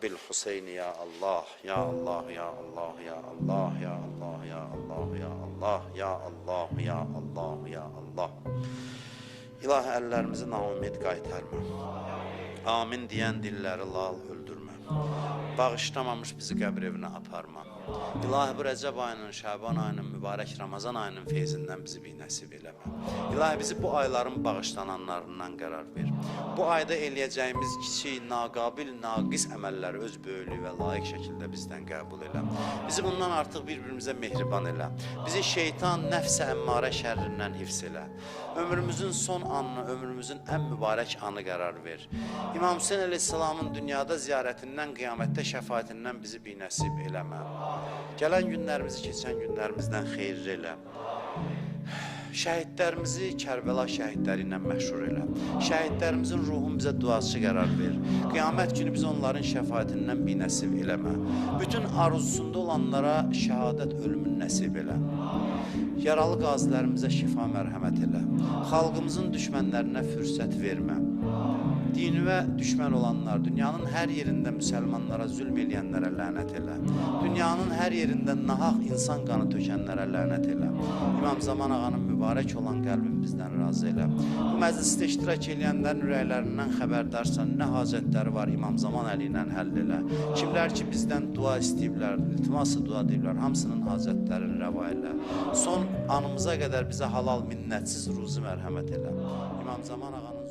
بالحسين يا الله يا الله يا الله يا الله يا الله يا الله يا الله يا الله يا الله ya Allah. İlahi əllərimizi naümid qaytarma. Amin deyən dilləri lal öldürmə. Bağışlamamış bizi qəbr evinə aparma. İlahi bu Rəcəb ayının, Şaban ayının, mübarək Ramazan ayının feyzindən bizi bir nəsib eləmə. İlahi bizi bu ayların bağışlananlarından qərar ver. Bu ayda eləyəcəyimiz kiçik, naqabil, naqis əməlləri öz böyüklüyü və layiq şəkildə bizdən qəbul elə. Bizi bundan artıq bir-birimizə mehriban elə. Bizi şeytan, nəfsə, əmmarə şərrindən hifz elə. Ömrümüzün son anını, ömrümüzün ən mübarək anı qərar ver. İmam Hüseyin əleyhissalamın dünyada ziyarətindən, qiyamətdə şəfaətindən bizi bir nəsib eləmə. Gələn günlərimizi keçən günlərimizdən xeyirli elə. Şəhidlərimizi Kərbəla şəhidləri ilə məşhur elə. Şəhidlərimizin ruhun bizə duası qərar ver. Qiyamət günü biz onların şəfaətindən bir nəsib eləmə. Bütün arzusunda olanlara şəhadət ölümün nəsib elə. Yaralı qazilərimizə şifa mərhəmət elə. Xalqımızın düşmənlərinə fürsət vermə. Dinivə düşmən olanlar, dünyanın hər yerində müsəlmanlara zülm eləyənlərə lənət elə. Dünyanın hər yerində nahaq insan qanı tökənlərə lənət elə. İmam Zaman ağanın mübarək olan qəlbin bizdən razı elə. Bu məclisdə iştirak eləyənlərin ürəklərindən xəbərdarsan, nə hacətləri var İmam Zaman əli ilə həll elə. Kimlər ki bizdən dua istəyiblər, iltiması dua deyiblər, hamısının hacətlərini rəva elə. Son anımıza qədər bizə halal minnətsiz ruzi mərhəmət elə. İmam Zaman ağanın